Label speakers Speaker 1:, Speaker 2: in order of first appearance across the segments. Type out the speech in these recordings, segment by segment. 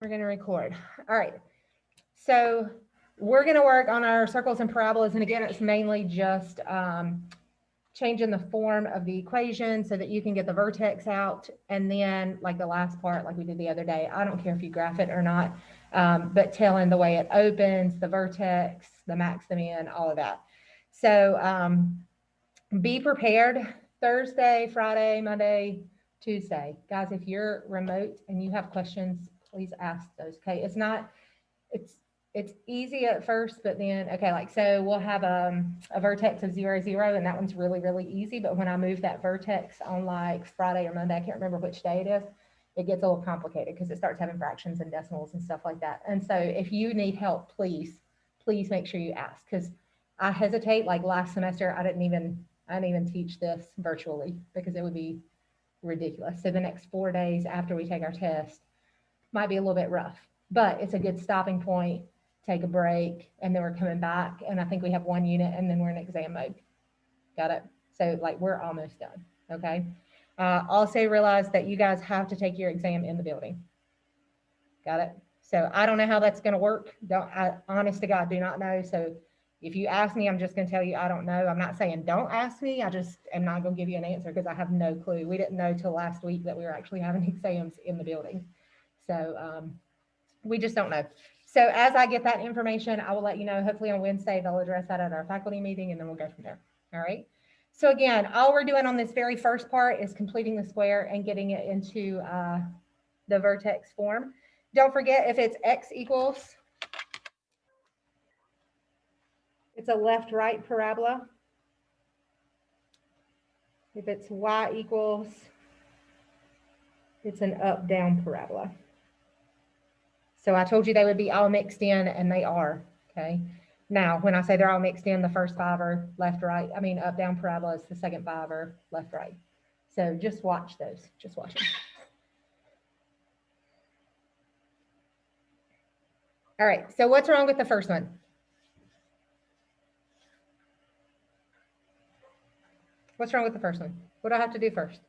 Speaker 1: We're going to record. All right. So we're going to work on our circles and parabolas. And again, it's mainly just changing the form of the equation so that you can get the vertex out. And then like the last part, like we did the other day, I don't care if you graph it or not, but telling the way it opens, the vertex, the max, the min, all of that. So be prepared Thursday, Friday, Monday, Tuesday. Guys, if you're remote and you have questions, please ask those. Okay. It's it's easy at first, but then okay, like so we'll have a vertex of 0, 0, and that one's really, really easy. But when I move that vertex on like Friday or Monday, I can't remember which day it is, it gets a little complicated because it starts having fractions and decimals and stuff like that. And so if you need help, please make sure you ask, because I hesitate. Like last semester, I didn't even teach this virtually because it would be ridiculous. So the next 4 days after we take our test might be a little bit rough, but it's a good stopping point. Take a break, and then we're coming back. And I think we have one unit, and then we're in exam mode. Got it? So, like, we're almost done. Okay. Also, realize that you guys have to take your exam in the building. Got it? So, I don't know how that's going to work. Honest to God, do not know. So, if you ask me, I'm just going to tell you I don't know. I'm not saying don't ask me. I just am not going to give you an answer because I have no clue. We didn't know till last week that we were actually having exams in the building. So, we just don't know. So as I get that information, I will let you know. Hopefully on Wednesday, they'll address that at our faculty meeting, and then we'll go from there. All right. So again, all we're doing on this very first part is completing the square and getting it into the vertex form. Don't forget, if it's x equals, it's a left-right parabola. If it's y equals, it's an up-down parabola. So I told you they would be all mixed in, and they are, okay? Now, when I say they're all mixed in, the first 5 are left, right. I mean, up, down parabolas, the second 5 are left, right. So just watch those. Just watch them. All right, so what's wrong with the first one? What's wrong with the first one? What do I have to do first?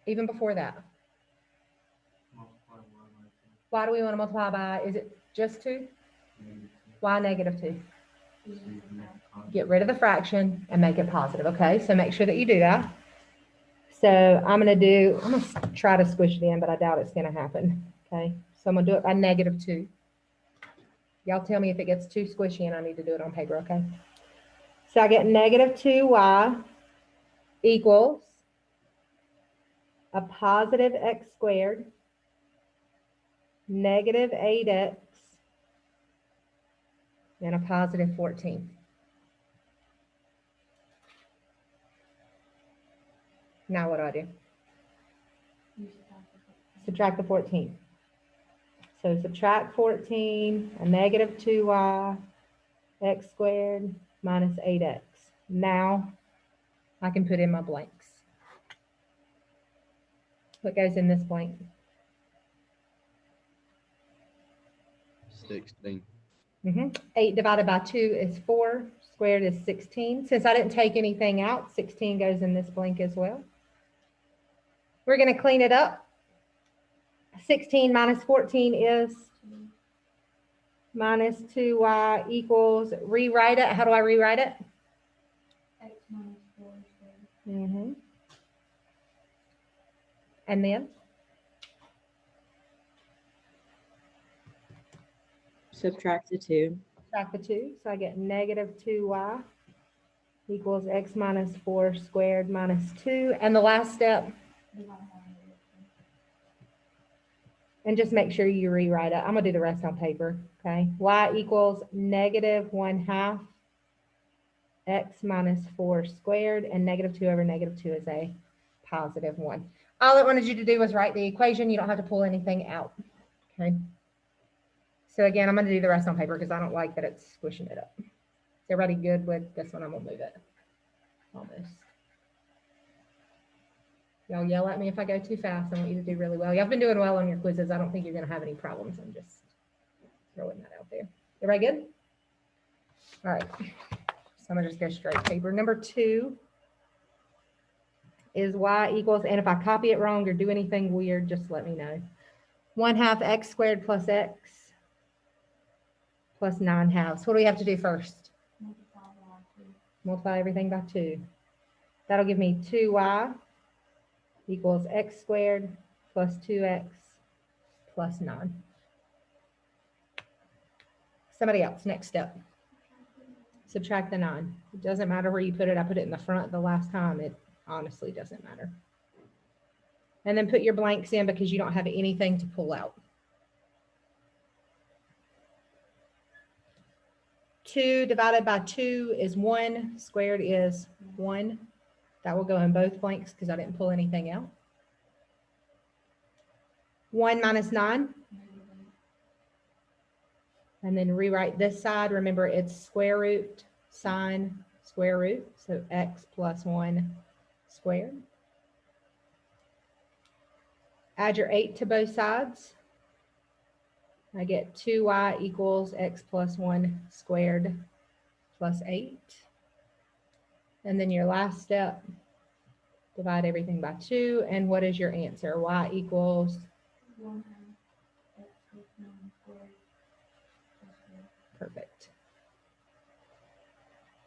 Speaker 1: Even before that. Why do we want to multiply by, is it just 2? Why -2? Get rid of the fraction and make it positive, okay? So make sure that you do that. So I'm going to try to squish it in, but I doubt it's going to happen, okay? So I'm going to do it by -2. Y'all tell me if it gets too squishy and I need to do it on paper, okay? So I get -2y equals a positive x squared, -8x, and a positive 14. Now what do? Subtract the 14. So subtract 14, a -2y, x squared minus 8x. Now I can put in my blanks. What goes in this blank?
Speaker 2: 16.
Speaker 1: 8 divided by 2 is 4. Squared is 16. Since I didn't take anything out, 16 goes in this blank as well. We're going to clean it up. 16 minus 14 is minus 2y equals, rewrite it. How do I rewrite it?
Speaker 3: X minus 4.
Speaker 1: And then?
Speaker 4: Subtract the 2.
Speaker 1: Subtract the 2. So I get -2y equals x minus 4 squared minus 2. And the last step? And just make sure you rewrite it. I'm going to do the rest on paper, okay? Y equals -1/2 x minus 4 squared, and -2 over -2 is a +1. All it wanted you to do was write the equation. You don't have to pull anything out, okay? So again, I'm going to do the rest on paper because I don't like that it's squishing it up. Is everybody good with this one? I'm going to move it. Almost. Y'all yell at me if I go too fast. I want you to do really well. Y'all been doing well on your quizzes. I don't think you're going to have any problems. I'm just throwing that out there. Everybody good? All right. So I'm going to just go straight. Paper number 2 is y equals, and if I copy it wrong or do anything weird, just let me know. 1/2 x squared plus x plus 9/2. What do we have to do first?
Speaker 3: Multiply by 2.
Speaker 1: Multiply everything by 2. That'll give me 2y equals x squared plus 2x plus 9. Somebody else, next step. Subtract the 9. It doesn't matter where you put it. I put it in the front the last time. It honestly doesn't matter. And then put your blanks in because you don't have anything to pull out. 2 divided by 2 is 1. Squared is 1. That will go in both blanks because I didn't pull anything out. 1 minus 9. And then rewrite this side. Remember, it's square root, sine, square root. So x plus 1 squared. Add your 8 to both sides. I get 2y equals x plus 1 squared plus 8. And then your last step, divide everything by 2. And what is your answer? Y equals
Speaker 3: 1/2 x plus 9 squared.
Speaker 1: perfect.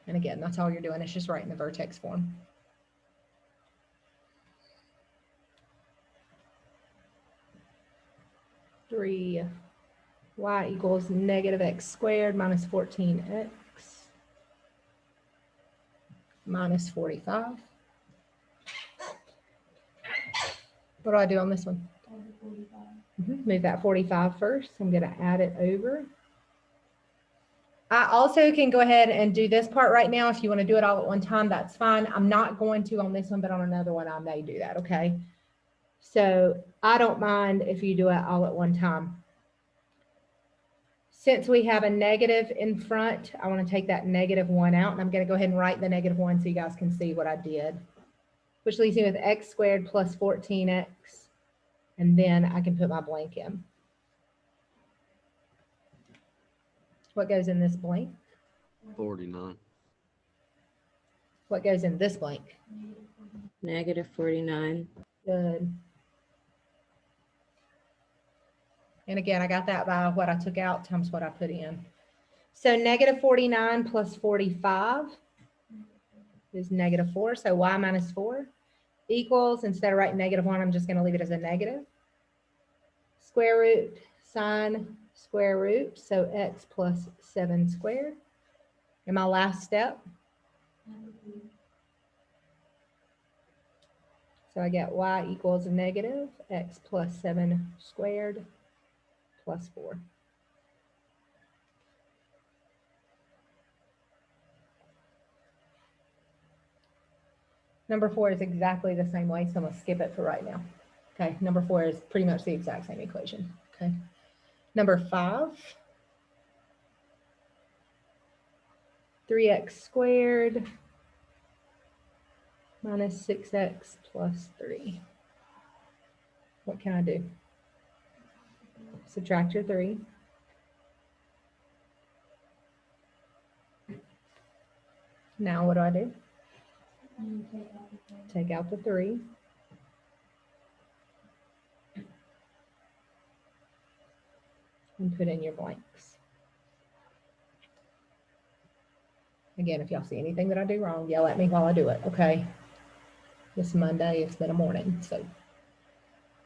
Speaker 1: And again, that's all you're doing. It's just writing the vertex form. Three, y equals negative x squared minus 14x minus 45. What do I do on this one?
Speaker 3: Add the 45.
Speaker 1: Move that 45 first. I'm going to add it over. I also can go ahead and do this part right now. If you want to do it all at one time, that's fine. I'm not going to on this one, but on another one, I may do that, okay? So I don't mind if you do it all at one time. Since we have a negative in front, I want to take that -1 out, and I'm going to go ahead and write the -1 so you guys can see what I did, which leaves me with x squared plus 14x, and then I can put my blank in. What goes in this blank?
Speaker 2: 49.
Speaker 1: What goes in this blank?
Speaker 4: Negative 49.
Speaker 1: Good. And again, I got that by what I took out times what I put in. So negative 49 plus 45 is -4. So y minus 4 equals, instead of writing -1, I'm just going to leave it as a negative. Square root sine square root, so x plus 7 squared. And my last step, so I get y equals negative x plus 7 squared plus 4. Number 4 is exactly the same way, so I'm going to skip it for right now. Okay, number 4 is pretty much the exact same equation. Okay. Number 5, 3x squared minus 6x plus 3. What can I do? Subtract your 3. Now what do I do?
Speaker 3: And you take out the 3.
Speaker 1: Take out the 3. And put in your blanks. Again, if y'all see anything that I do wrong, yell at me while I do it, okay? This Monday, it's been a morning, so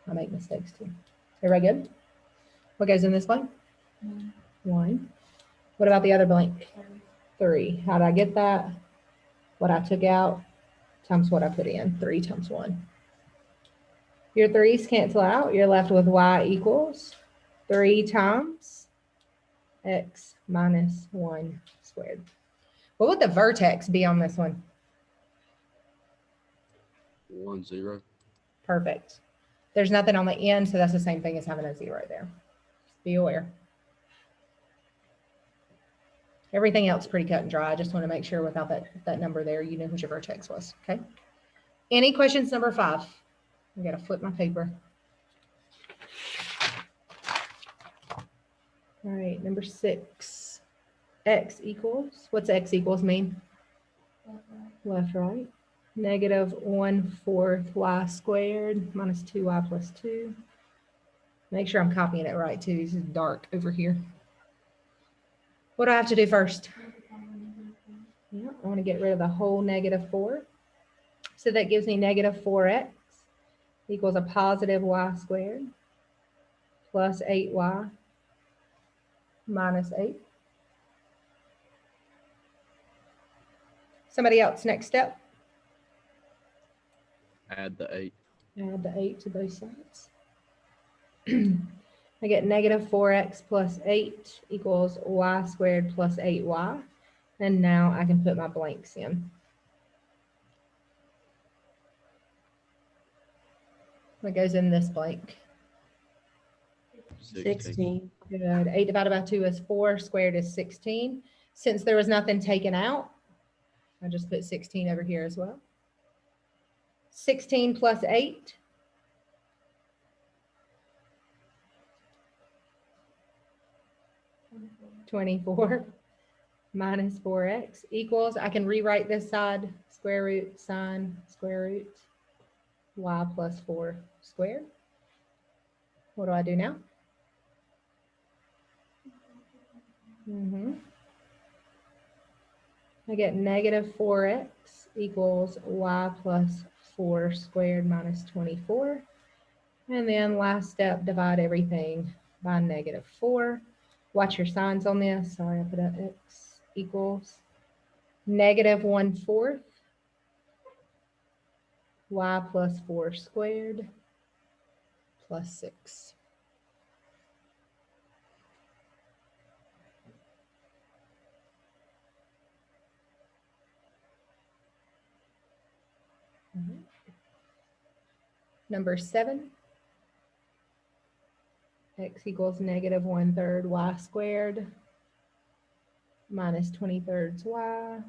Speaker 1: I make mistakes too. Everybody good? What goes in this blank? 1. What about the other blank? 3. How did I get that? What I took out times what I put in. 3 times 1. Your 3's cancel out. You're left with y equals 3 times x minus 1 squared. What would the vertex be on this one?
Speaker 2: 1, 0.
Speaker 1: Perfect. There's nothing on the end, so that's the same thing as having a 0 there. Just be aware. Everything else pretty cut and dry. I just want to make sure without that number there, you knew what your vertex was, okay? Any questions, number 5? I got to flip my paper. All right, number 6. X equals, what's x equals mean? Left, right. Negative 1/4 y squared minus 2y plus 2. Make sure I'm copying it right too. This is dark over here. What do I have to do first? Yeah, I want to get rid of the whole -4. So that gives me -4x equals a positive y squared plus 8y minus 8. Somebody else, next step.
Speaker 2: Add the 8.
Speaker 1: Add the 8 to both sides. I get -4x plus 8 equals y squared plus 8y. And now I can put my blanks in. What goes in this blank?
Speaker 4: 16.
Speaker 1: Good. 8 divided by 2 is 4. Squared is 16. Since there was nothing taken out, I just put 16 over here as well. 16 plus 8. 24 minus 4x equals, I can rewrite this side, square root, sine, square root, y plus 4 squared. What do I do now? I get -4x equals y plus 4 squared minus 24. And then last step, divide everything by -4. Watch your signs on this. Sorry, I put an x equals -1/4 y plus 4 squared plus 6. Number 7. X equals -1/3 y squared minus 2/3 y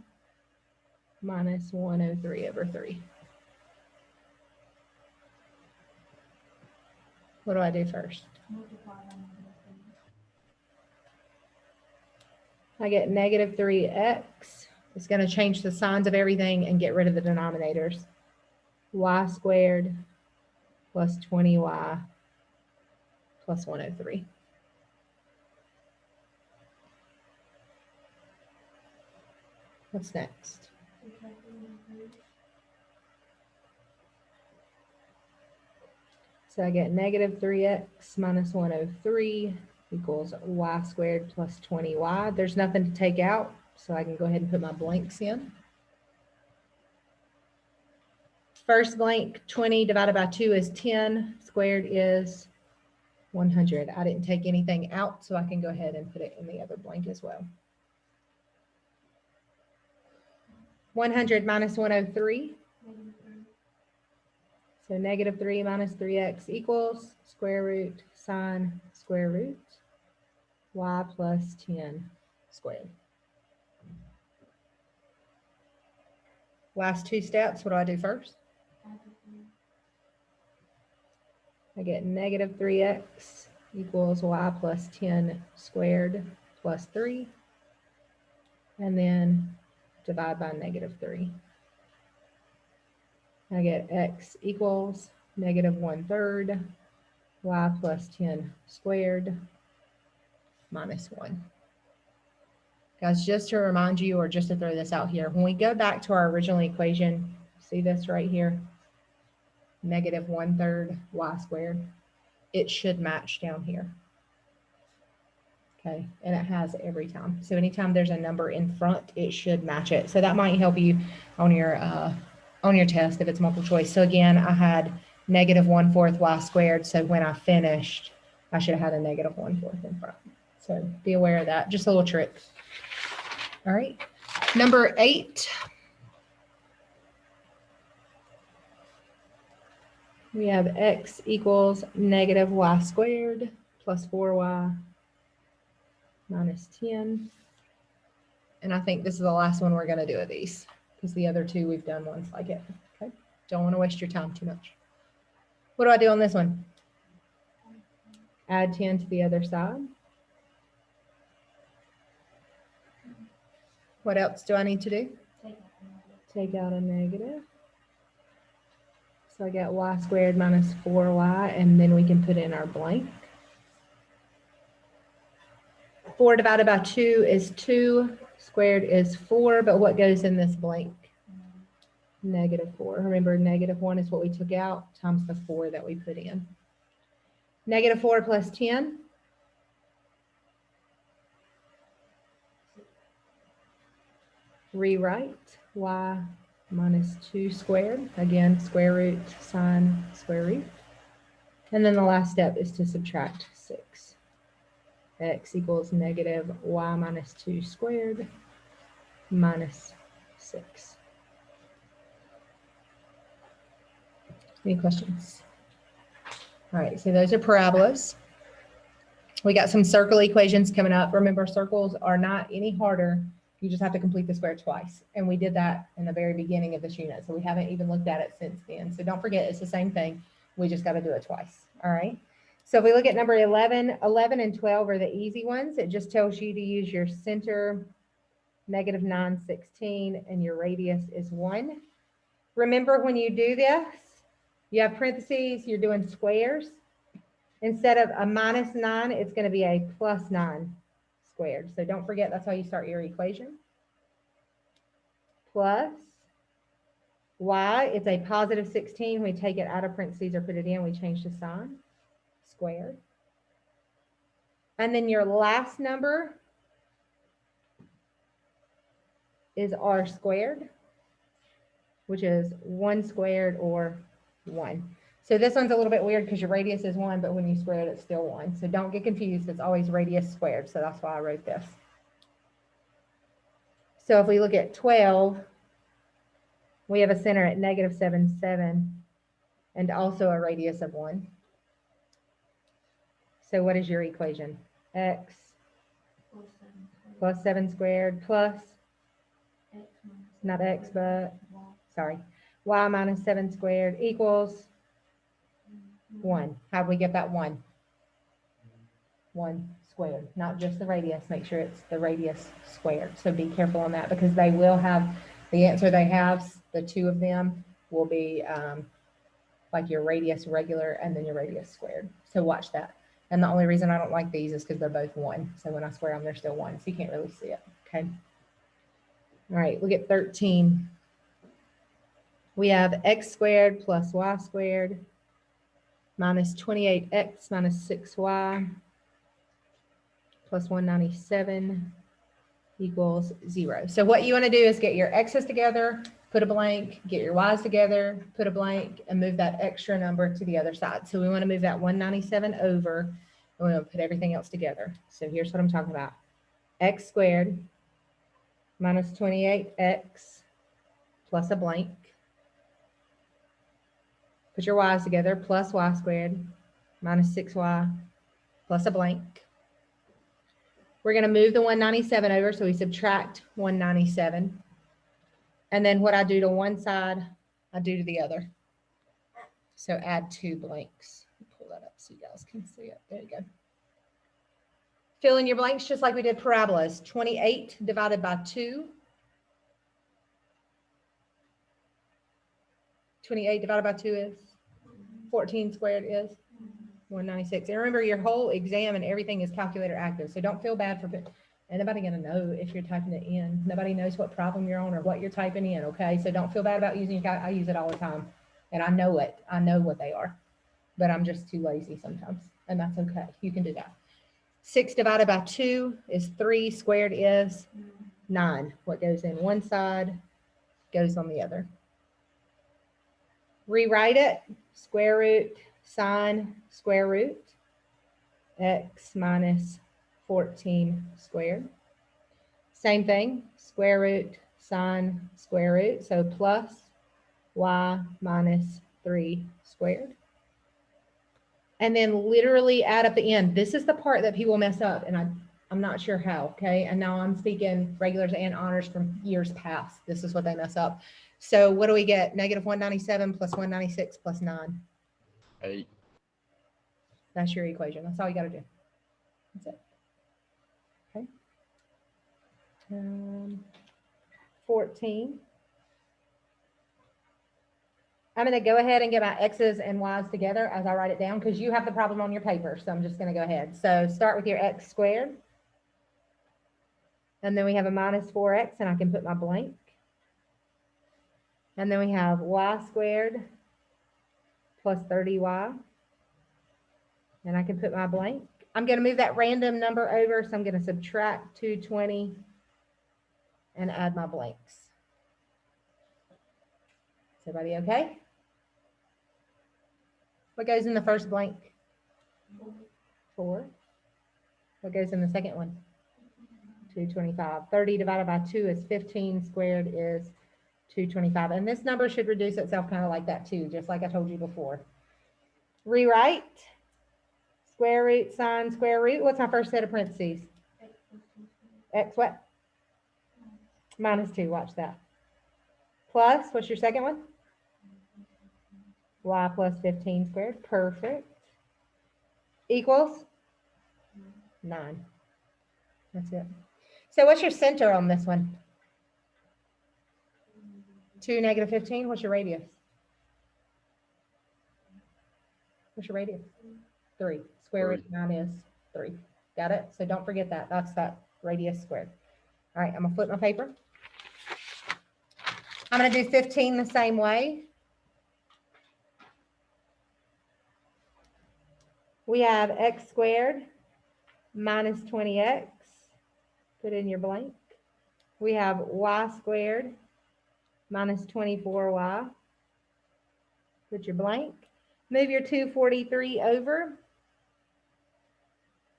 Speaker 1: minus 103/3. What do I do first? I get -3x. It's going to change the signs of everything and get rid of the denominators. Y squared plus 20y plus 103. What's next? So I get -3x minus 103 equals y squared plus 20y. There's nothing to take out, so I can go ahead and put my blanks in. First blank, 20 divided by 2 is 10. Squared is 100. I didn't take anything out, so I can go ahead and put it in the other blank as well. 100 minus 103. So -3 minus 3x equals square root sine square root y plus 10 squared. Last two steps, what do I do first? I get -3x equals y plus 10 squared plus 3. And then divide by -3. I get x equals -1/3 y plus 10 squared minus 1. Guys, just to remind you, or just to throw this out here, when we go back to our original equation, see this right here, -1/3 y squared, it should match down here. Okay, and it has every time. So anytime there's a number in front, it should match it. So that might help you on your test if it's multiple choice. So again, I had -1/4 y squared. So when I finished, I should have had a -1/4 in front. So be aware of that. Just a little trick. All right. Number 8. We have x equals -y squared plus 4y minus 10. And I think this is the last one we're going to do of these, because the other two we've done ones like it. Okay. Don't want to waste your time too much. What do I do on this one? Add 10 to the other side. What else do I need to do? Take out a negative. So I got y squared minus 4y, and then we can put in our blank. 4 divided by 2 is 2, squared is 4, but what goes in this blank? -4. Remember, -1 is what we took out times the 4 that we put in. -4 plus 10. Rewrite y minus 2 squared. Again, square root, sine, square root. And then the last step is to subtract 6. X equals -y minus 2 squared minus 6. Any questions? All right, so those are parabolas. We got some circle equations coming up. Remember, circles are not any harder. You just have to complete the square twice. And we did that in the very beginning of this unit. So we haven't even looked at it since then. So don't forget, it's the same thing. We just got to do it twice. All right. So if we look at number 11, 11 and 12 are the easy ones. It just tells you to use your center, -9, 16, and your radius is 1. Remember, when you do this, you have parentheses, you're doing squares. Instead of a -9, it's going to be a +9 squared. So don't forget, that's how you start your equation. Plus y, it's a +16. We take it out of parentheses or put it in, we change the sign, squared. And then your last number is r squared, which is 1 squared or 1. So this one's a little bit weird because your radius is 1, but when you square it, it's still 1. So don't get confused. It's always radius squared. So that's why I wrote this. So if we look at 12, we have a center at -7, 7, and also a radius of 1. So what is your equation? X plus 7 squared plus, not x, but, sorry, y minus 7 squared equals 1. How do we get that 1? 1 squared, not just the radius. Make sure it's the radius squared. So be careful on that because they will have the answer they have. The two of them will be like your radius regular and then your radius squared. So watch that. And the only reason I don't like these is because they're both 1. So when I square them, they're still 1. So you can't really see it. Okay. All right, look at 13. We have x squared plus y squared minus 28x minus 6y plus 197 equals 0. So what you want to do is get your x's together, put a blank, get your y's together, put a blank, and move that extra number to the other side. So we want to move that 197 over, and we want to put everything else together. So here's what I'm talking about. X squared minus 28x plus a blank. Put your y's together, plus y squared minus 6y plus a blank. We're going to move the 197 over, so we subtract 197. And then what I do to one side, I do to the other. So add 2 blanks. Pull that up so you guys can see it. There you go. Fill in your blanks just like we did parabolas. 28 divided by 2. 28 divided by 2 is 14 squared is 196. And remember, your whole exam and everything is calculator active. So don't feel bad for it. Anybody going to know if you're typing it in. Nobody knows what problem you're on or what you're typing in. Okay. So don't feel bad about using your I use it all the time. And I know it. I know what they are. But I'm just too lazy sometimes. And that's okay. You can do that. 6 divided by 2 is 3. Squared is 9. What goes in one side goes on the other. Rewrite it. Square root, sine, square root, x minus 14 squared. Same thing, square root, sine, square root. So plus y minus 3 squared. And then literally add up the end. This is the part that people mess up, and I'm not sure how, okay? And now I'm speaking regulars and honors from years past. This is what they mess up. So what do we get? -197 plus 196 plus 9.
Speaker 2: 8.
Speaker 1: That's your equation. That's all you got to do. That's it. Okay. 14. I'm going to go ahead and get my x's and y's together as I write it down because you have the problem on your paper. So I'm just going to go ahead. So start with your x squared And then we have a minus 4x, and I can put my blank. And then we have y squared plus 30y. And I can put my blank. I'm going to move that random number over, so I'm going to subtract 220 and add my blanks. Is everybody okay? What goes in the first blank? 4. What goes in the second one? 225. 30 divided by 2 is 15. Squared is 225. And this number should reduce itself kind of like that too, just like I told you before. Rewrite. Square root, sine, square root. What's my first set of parentheses? X what? Minus 2. Watch that. Plus, what's your second one? Y plus 15 squared. Perfect. Equals 9. That's it. So what's your center on this one? 2, negative 15. What's your radius? What's your radius? 3. Square root of 9 is 3. Got it? So don't forget that. That's that radius squared. All right, I'm going to flip my paper. I'm going to do 15 the same way. We have x squared minus 20x. Put in your blank. We have y squared minus 24y. Put your blank. Move your 243 over.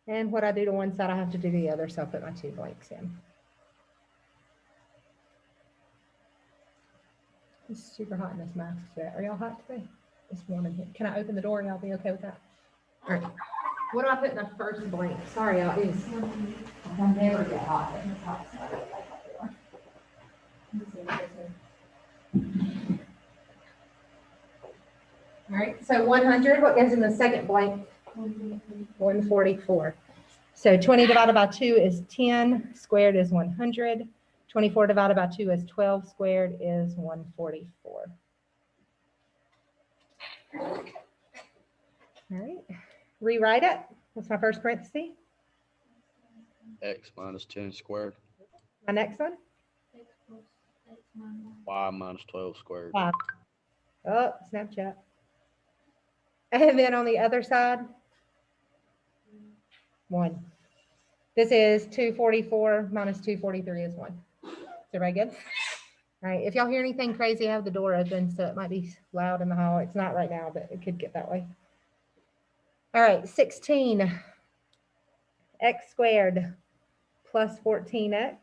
Speaker 1: And what I do to one side, I have to do the other, so I'll put my 2 blanks in. It's super hot in this mask today. Are y'all hot today? It's warm in here. Can I open the door and y'all be okay with that? All right. What do I put in the first blank? Sorry, y'all. It is. I never get hot. It's hot. All right. So 100. What goes in the second blank? 144. So 20 divided by 2 is 10. Squared is 100. 24 divided by 2 is 12. Squared is 144. All right. Rewrite it. What's my first parenthesis?
Speaker 2: X minus 10 squared.
Speaker 1: My next one?
Speaker 3: X plus X minus
Speaker 2: Y minus 12 squared.
Speaker 1: 5. Oh, Snapchat. And then on the other side, 1. This is 244 minus 243 is 1. Is everybody good? All right. If y'all hear anything crazy, I have the door open, so it might be loud in the hall. It's not right now, but it could get that way. All right. 16. X squared plus 14x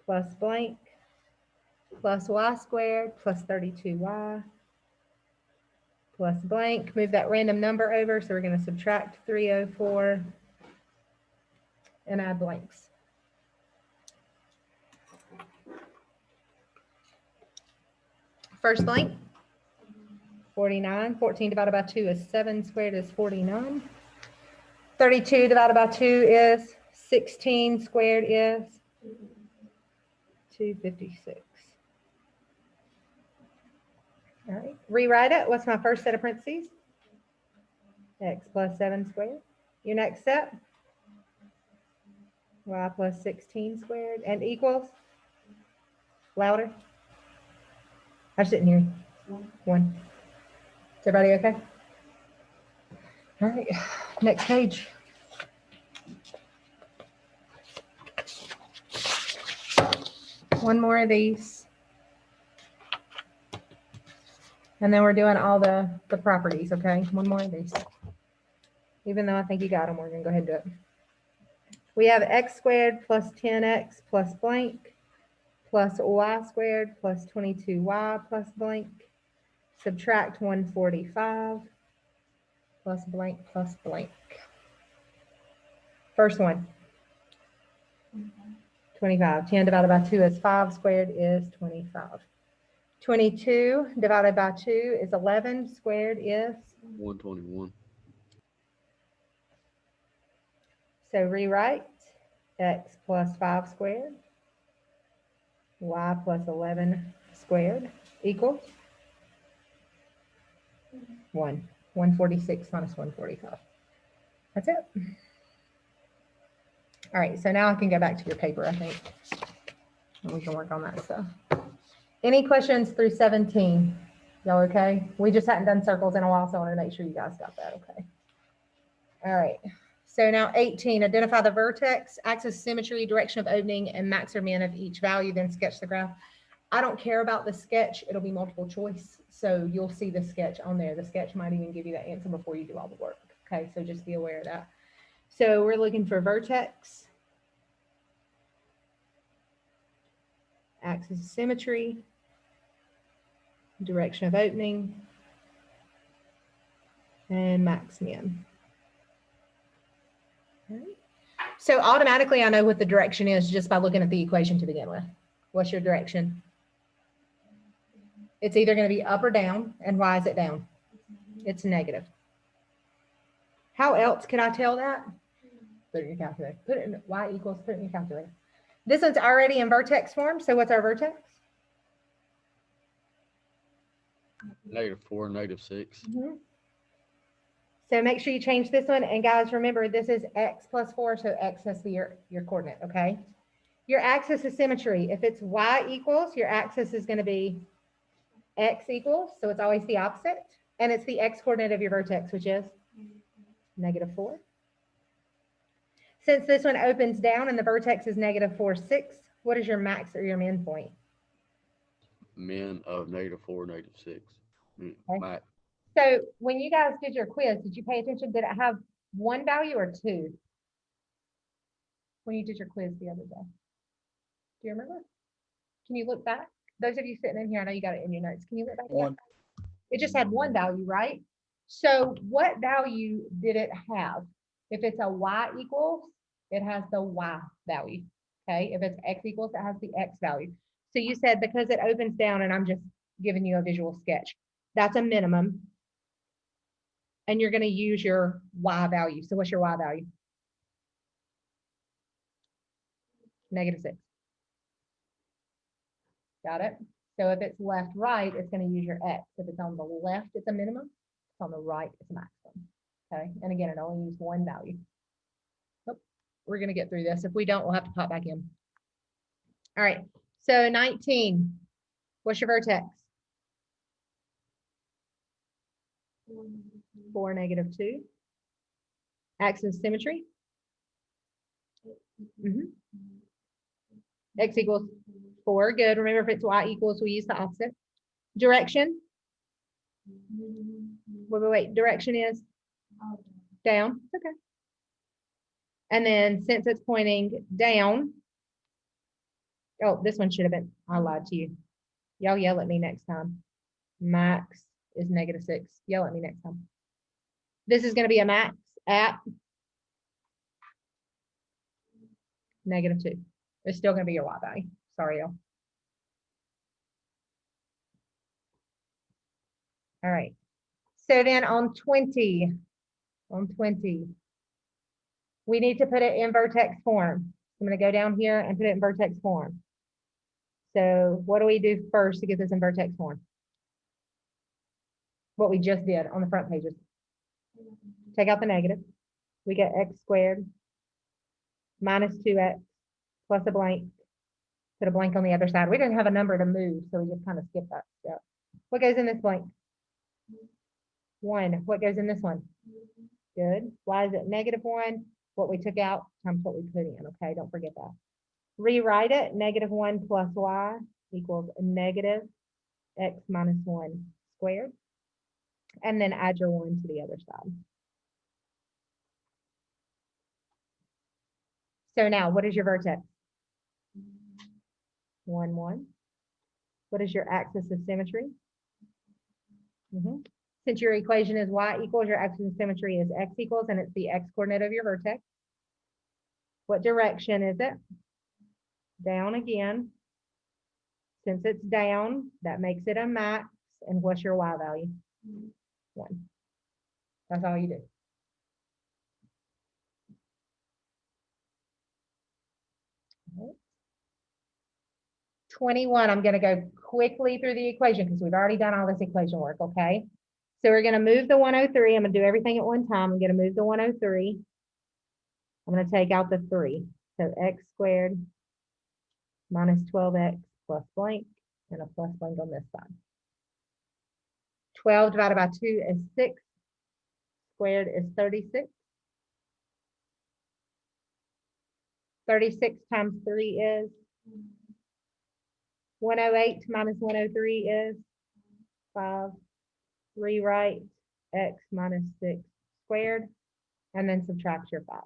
Speaker 1: plus blank plus y squared plus 32y plus blank. Move that random number over, so we're going to subtract 304 and add blanks. First blank, 49. 14 divided by 2 is 7. Squared is 49. 32 divided by 2 is 16. Squared is 256. All right, rewrite it. What's my first set of parentheses? X plus 7 squared. Your next step? Y plus 16 squared and equals? Louder. I just didn't hear you. 1. Is everybody okay? All right, next page. One more of these. And then we're doing all the properties, okay? One more of these. Even though I think you got them, we're going to go ahead and do it. We have x squared plus 10x plus blank plus y squared plus 22y plus blank. Subtract 145 plus blank plus blank. First one. 25. 10 divided by 2 is 5. Squared is 25. 22 divided by 2 is 11. Squared is?
Speaker 2: 121.
Speaker 1: So rewrite x plus 5 squared, y plus 11 squared equals 1. 146 minus 145. That's it. All right, so now I can go back to your paper, I think. And we can work on that stuff. Any questions through 17? Y'all okay? We just hadn't done circles in a while, so I want to make sure you guys got that okay. All right, so now 18, identify the vertex, axis symmetry, direction of opening, and max or min of each value, then sketch the graph. I don't care about the sketch, it'll be multiple choice, so you'll see the sketch on there. The sketch might even give you the answer before you do all the work, okay? So just be aware of that. So we're looking for vertex, axis of symmetry, direction of opening, and max min. Okay. So automatically I know what the direction is just by looking at the equation to begin with. What's your direction? It's either going to be up or down. And why is it down? It's negative. How else can I tell that? Put it in your calculator. Put it in y equals, put it in your calculator. This one's already in vertex form. So what's our vertex?
Speaker 2: -4, -6.
Speaker 1: So make sure you change this one. And guys, remember, this is x plus 4, so x has to be your coordinate, okay? Your axis is symmetry. If it's y equals, your axis is going to be x equals, so it's always the opposite. And it's the x coordinate of your vertex, which is -4. Since this one opens down and the vertex is -4, 6, what is your max or your min point?
Speaker 2: Min of -4, -6.
Speaker 1: Okay.
Speaker 2: Max.
Speaker 1: So when you guys did your quiz, did you pay attention? Did it have one value or two? When you did your quiz the other day? Do you remember? Can you look back? Those of you sitting in here, I know you got it in your notes. Can you look back? at
Speaker 5: One.
Speaker 1: that? It just had one value, right? So what value did it have? If it's a y equals, it has the y value. Okay. If it's x equals, it has the x value. So you said because it opens down, and I'm just giving you a visual sketch, that's a minimum. And you're going to use your y value. So what's your y value? -6. Got it? So if it's left, right, it's going to use your x. If it's on the left, it's a minimum. If it's on the right, it's a maximum. Okay. And again, it only uses one value. Oh, we're going to get through this. If we don't, we'll have to pop back in. All right. So 19, what's your vertex? 4, -2. Axis symmetry. X equals 4. Good. Remember, if it's y equals, we use the opposite. Direction. Wait. Direction is down. Okay. And then since it's pointing down, oh, this one should have been, I lied to you. Y'all yell at me next time. Max is -6. Yell at me next time. This is going to be a max at -2. It's still going to be your y value. Sorry, y'all. All right. So then on 20, we need to put it in vertex form. I'm going to go down here and put it in vertex form. So what do we do first to get this in vertex form? What we just did on the front pages. Take out the negative. We get x squared minus 2x plus a blank. Put a blank on the other side. We didn't have a number to move, so we just kind of skipped that step. What goes in this blank? 1. What goes in this one? Good. Why is it -1? What we took out times what we put in. Okay, don't forget that. Rewrite it. -1 plus y equals -x minus 1 squared. And then add your 1 to the other side. So now, what is your vertex? 1, 1. What is your axis of symmetry? Since your equation is y equals, your axis of symmetry is x equals, and it's the x coordinate of your vertex. What direction is it? Down again. Since it's down, that makes it a max. And what's your y value? 1. That's all you do. Okay. 21, I'm going to go quickly through the equation because we've already done all this equation work, okay? So we're going to move the 103. I'm going to do everything at one time. I'm going to move the 103. I'm going to take out the 3. So x squared minus 12x plus blank, and a plus blank on this side. 12 divided by 2 is 6. Squared is 36. 36 times 3 is 108 minus 103 is 5. Rewrite x minus 6 squared, and then subtract your 5.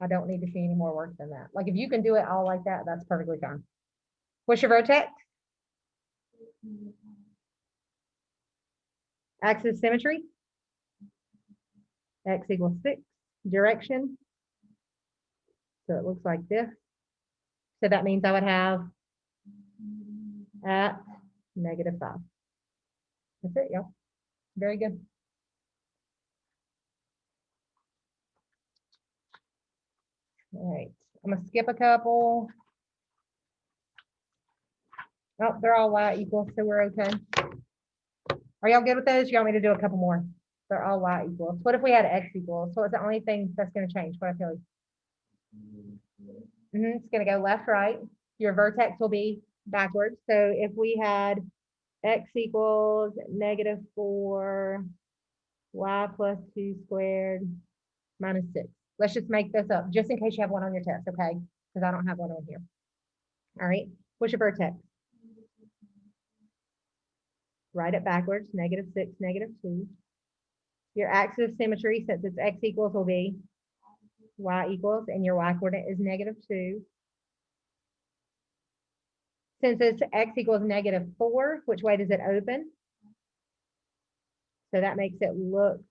Speaker 1: I don't need to see any more work than that. Like if you can do it all like that, that's perfectly fine. What's your vertex? Axis symmetry. X equals 6. Direction. So it looks like this. So that means I would have at -5. That's it, y'all. Very good. All right, I'm gonna skip a couple. Oh, they're all y equals, so we're okay. Are y'all good with those? You want me to do a couple more? They're all y equals. What if we had x equals? So it's the only thing that's gonna change, what I tell you. It's gonna go left, right. Your vertex will be backwards. So if we had x equals -4, y plus 2 squared minus 6. Let's just make this up, just in case you have one on your test, okay? Because I don't have one on here. All right, what's your vertex? Write it backwards, -6, -2. Your axis of symmetry, since it's x equals, will be y equals, and your y coordinate is -2. Since it's x equals -4, which way does it open? So that makes it look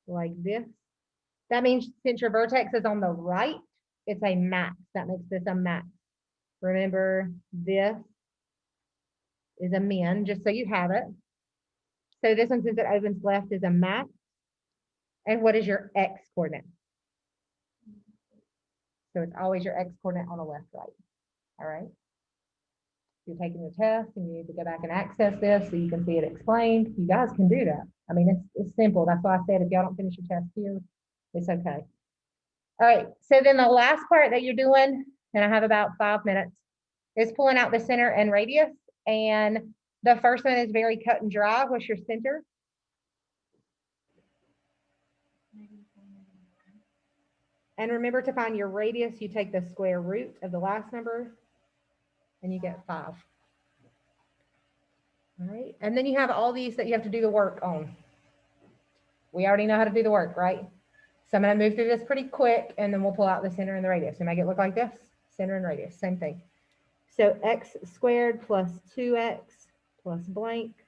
Speaker 1: like this. That means since your vertex is on the right, it's a max. That makes this a max. Remember, this is a min, just so you have it. So this one, since it opens left, is a max. And what is your x coordinate? So it's always your x coordinate on the left, right. All right. You're taking your test and you need to go back and access this so you can see it explained. You guys can do that. I mean, it's simple. That's why I said if y'all don't finish your test here, it's okay. All right. So then the last part that you're doing, and I have about 5 minutes, is pulling out the center and radius. And the first one is very cut and dry. What's your center? And remember, to find your radius, you take the square root of the last number and you get 5. All right. And then you have all these that you have to do the work on. We already know how to do the work, right? So I'm going to move through this pretty quick and then we'll pull out the center and the radius and make it look like this. Center and radius, same thing. So x squared plus 2x plus blank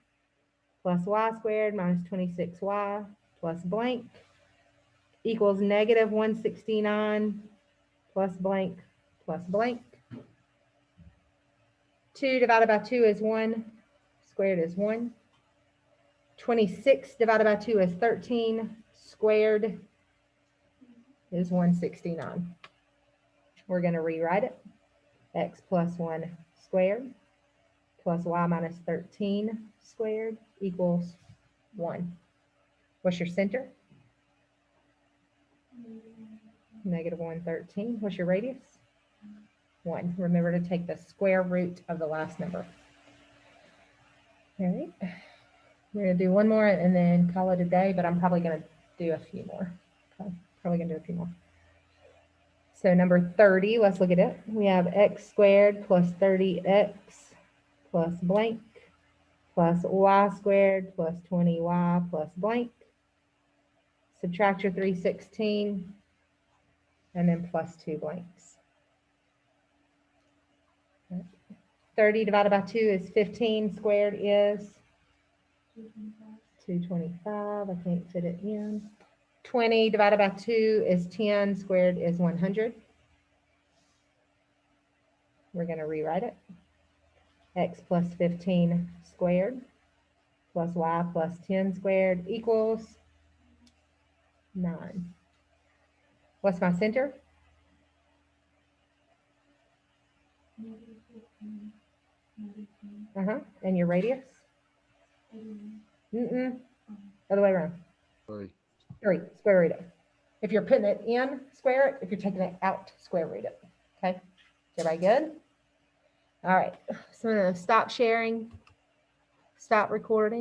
Speaker 1: plus y squared minus 26y plus blank equals -169 plus blank plus blank. 2 divided by 2 is 1. Squared is 1. 26 divided by 2 is 13. Squared is 169. We're going to rewrite it. X plus 1 squared plus y minus 13 squared equals 1. What's your center? -113. What's your radius? 1. Remember to take the square root of the last number. All right. We're going to do one more and then call it a day, but I'm probably going to do a few more. Okay. Probably going to do a few more. So number 30, let's look at it. We have x squared plus 30x plus blank plus y squared plus 20y plus blank. Subtract your 316 and then plus 2 blanks. 30 divided by 2 is 15. Squared is 225. I can't fit it in. 20 divided by 2 is 10. Squared is 100. We're going to rewrite it. X plus 15 squared plus y plus 10 squared equals 9. What's my center? And your radius? Other way around.
Speaker 2: 3.
Speaker 1: 3. Square root of. If you're putting it in, square it. If you're taking it out, square root it. Okay, everybody good? All right, so I'm gonna stop sharing, stop recording.